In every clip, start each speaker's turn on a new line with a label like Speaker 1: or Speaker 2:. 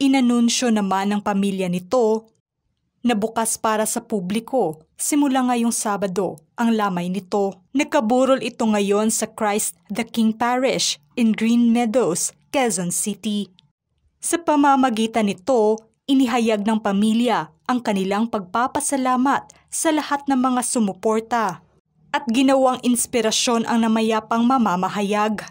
Speaker 1: Inanunsyo naman ng pamilya nito na bukas para sa publiko. Simula ngayong Sabado ang lamay nito. Nagkaburol ito ngayon sa Christ the King Parish in Green Meadows, Quezon City. Sa pamamagitan nito, inihayag ng pamilya ang kanilang pagpapasalamat sa lahat ng mga sumuporta at ginawang inspirasyon ang namayapang mamamahayag.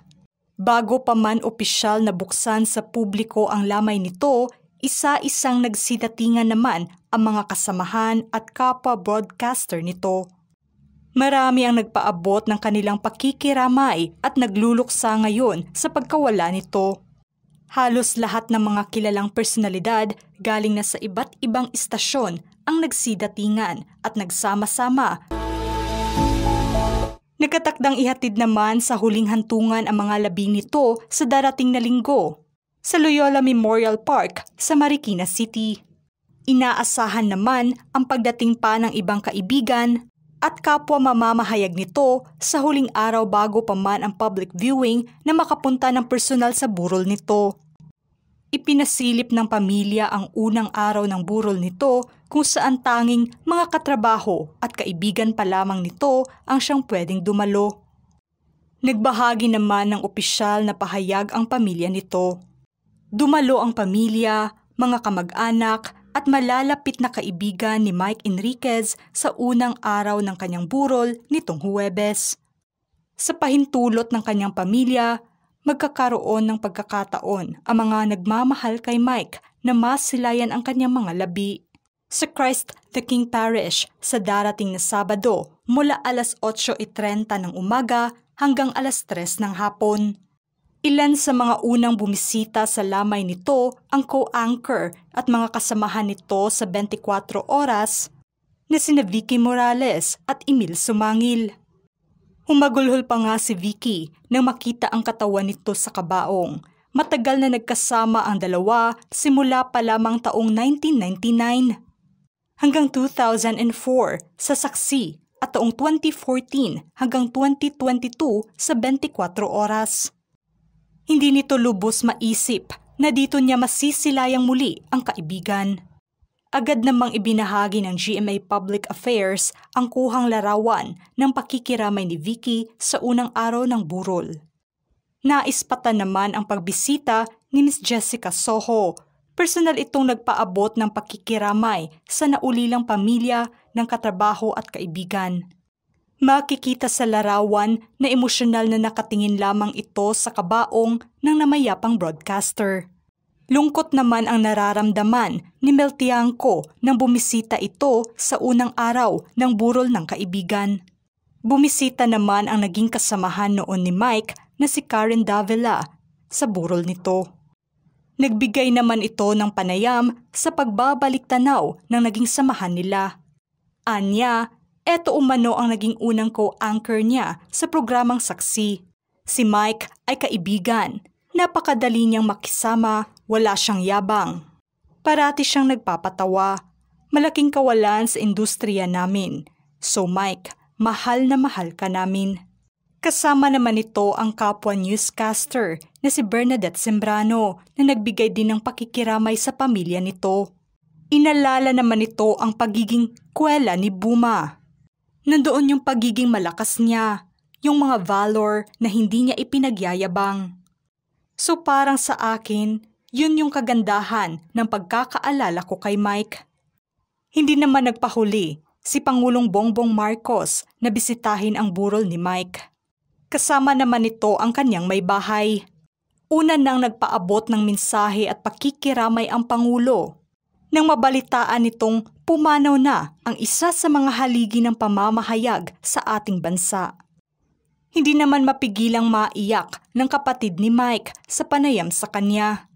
Speaker 1: Bago pa man opisyal na buksan sa publiko ang lamay nito, isa-isang nagsidatingan naman ang mga kasamahan at kapwa broadcaster nito. Marami ang nagpaabot ng kanilang pakikiramay at nagluluksa ngayon sa pagkawala nito. Halos lahat ng mga kilalang personalidad galing na sa iba't ibang istasyon ang nagsidatingan at nagsama-sama. Nagkatakdang ihatid naman sa huling hantungan ang mga labing nito sa darating na linggo sa Loyola Memorial Park sa Marikina City. Inaasahan naman ang pagdating pa ng ibang kaibigan at kapwa mamamahayag nito sa huling araw bago pa man ang public viewing na makapunta ng personal sa burol nito. Ipinasilip ng pamilya ang unang araw ng burol nito kung saan tanging mga katrabaho at kaibigan pa lamang nito ang siyang pwedeng dumalo. Nagbahagi naman ng opisyal na pahayag ang pamilya nito. Dumalo ang pamilya, mga kamag-anak at malalapit na kaibigan ni Mike Enriquez sa unang araw ng kanyang burol nitong Huwebes. Sa pahintulot ng kanyang pamilya, magkakaroon ng pagkakataon ang mga nagmamahal kay Mike na masilayan ang kanyang mga labi sa Christ the King Parish sa darating na Sabado mula alas 8:30 ng umaga hanggang alas 3 ng hapon. Ilan sa mga unang bumisita sa lamay nito ang co-anchor at mga kasamahan nito sa 24 oras na sina Vicky Morales at Emil Sumangil. Humagulhol pa nga si Vicky nang makita ang katawan nito sa kabaong. Matagal na nagkasama ang dalawa simula pa lamang taong 1999 hanggang 2004 sa saksi at taong 2014 hanggang 2022 sa 24 oras. Hindi nito lubos maisip na dito niya masisilayang muli ang kaibigan. Agad namang ibinahagi ng GMA Public Affairs ang kuhang larawan ng pakikiramay ni Vicky sa unang araw ng burol. Naispatan naman ang pagbisita ni Miss Jessica Soho. Personal itong nagpaabot ng pakikiramay sa naulilang pamilya ng katrabaho at kaibigan. Makikita sa larawan na emosyonal na nakatingin lamang ito sa kabaong ng namayapang broadcaster. Lungkot naman ang nararamdaman ni Mel Tiangco nang bumisita ito sa unang araw ng burol ng kaibigan. Bumisita naman ang naging kasamahan noon ni Mike na si Karen Davila sa burol nito. Nagbigay naman ito ng panayam sa pagbabalik-tanaw ng naging samahan nila. Anya, eto umano ang naging unang co-anchor niya sa programang Saksi. Si Mike ay kaibigan. Napakadali niyang makisama, wala siyang yabang. Parati siyang nagpapatawa. Malaking kawalan sa industriya namin. So Mike, mahal na mahal ka namin. Kasama naman ito ang kapwa newscaster na si Bernadette Sembrano na nagbigay din ng pakikiramay sa pamilya nito. Inalala naman ito ang pagiging kwela ni Buma. Nandoon yung pagiging malakas niya, yung mga valor na hindi niya ipinagyayabang. So parang sa akin, yun yung kagandahan ng pagkakaalala ko kay Mike. Hindi naman nagpahuli si Pangulong Bongbong Marcos na bisitahin ang burol ni Mike. Kasama naman nito ang kanyang may bahay. Una nang nagpaabot ng mensahe at pakikiramay ang Pangulo. Nang mabalitaan nitong pumanaw na ang isa sa mga haligi ng pamamahayag sa ating bansa. Hindi naman mapigilang maiyak ng kapatid ni Mike sa panayam sa kanya.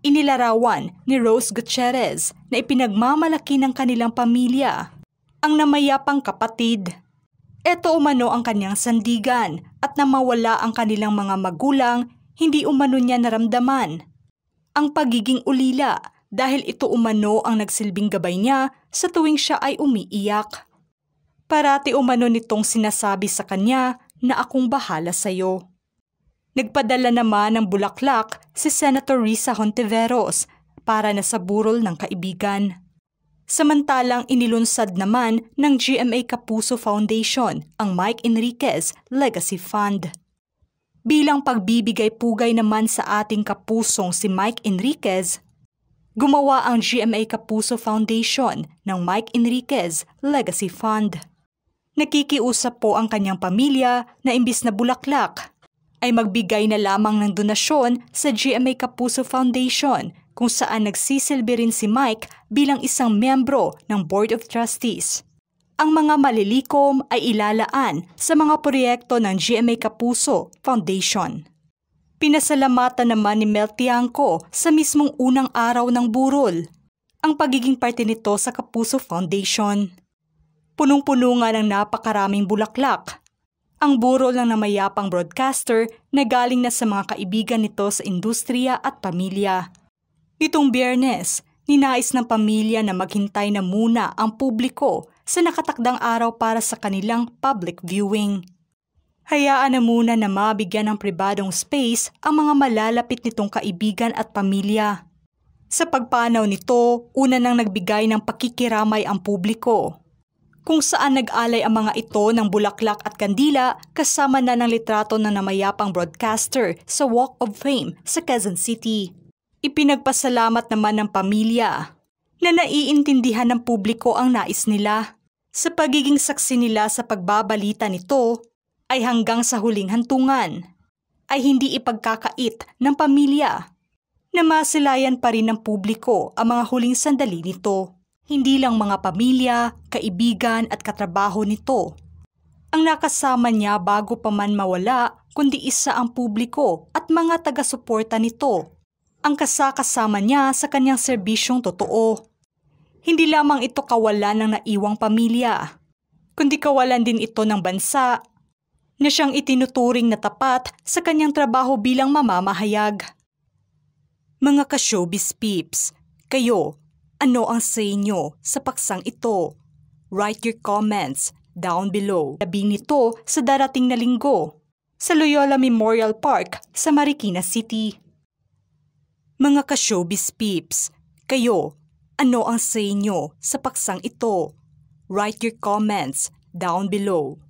Speaker 1: Inilarawan ni Rose Gutierrez na ipinagmamalaki ng kanilang pamilya ang namayapang kapatid. Ito umano ang kanyang sandigan at nang mawala ang kanilang mga magulang, hindi umano niya naramdaman ang pagiging ulila dahil ito umano ang nagsilbing gabay niya sa tuwing siya ay umiiyak. Parati umano nitong sinasabi sa kanya na akong bahala sa'yo. Nagpadala naman ng bulaklak si Senator Risa Hontiveros para na sa burol ng kaibigan. Samantalang inilunsad naman ng GMA Kapuso Foundation ang Mike Enriquez Legacy Fund. Bilang pagbibigay pugay naman sa ating kapusong si Mike Enriquez, gumawa ang GMA Kapuso Foundation ng Mike Enriquez Legacy Fund. Nakikiusap po ang kanyang pamilya na imbis na bulaklak, ay magbigay na lamang ng donasyon sa GMA Kapuso Foundation kung saan nagsisilbi rin si Mike bilang isang miyembro ng Board of Trustees. Ang mga malilikom ay ilalaan sa mga proyekto ng GMA Kapuso Foundation. Pinasalamatan naman ni Mel Tiangco sa mismong unang araw ng burol ang pagiging parte nito sa Kapuso Foundation. Punong-puno nga ng napakaraming bulaklak ang burol ng namayapang broadcaster na galing na sa mga kaibigan nito sa industriya at pamilya. Nitong Biyernes, ninais ng pamilya na maghintay na muna ang publiko sa nakatakdang araw para sa kanilang public viewing. Hayaan na muna na mabigyan ng pribadong space ang mga malalapit nitong kaibigan at pamilya. Sa pagpanaw nito, una nang nagbigay ng pakikiramay ang publiko, kung saan nag-alay ang mga ito ng bulaklak at kandila kasama na ng litrato ng namayapang broadcaster sa Walk of Fame sa Quezon City. Ipinagpasalamat naman ng pamilya na naiintindihan ng publiko ang nais nila. Sa pagiging saksi nila sa pagbabalita nito ay hanggang sa huling hantungan ay hindi ipagkakait ng pamilya na masilayan pa rin ng publiko ang mga huling sandali nito. Hindi lang mga pamilya, kaibigan at katrabaho nito ang nakasama niya bago pa man mawala, kundi isa ang publiko at mga taga-suporta nito ang kasama niya sa kanyang serbisyong totoo. Hindi lamang ito kawalan ng naiwang pamilya, kundi kawalan din ito ng bansa na siyang itinuturing na tapat sa kanyang trabaho bilang mamamahayag. Mga ka-showbiz peeps, kayo, ano ang say nyo sa paksang ito? Write your comments down below. Labing nito sa darating na linggo sa Loyola Memorial Park sa Marikina City. Mga ka-showbiz peeps, kayo, ano ang say nyo sa paksang ito? Write your comments down below.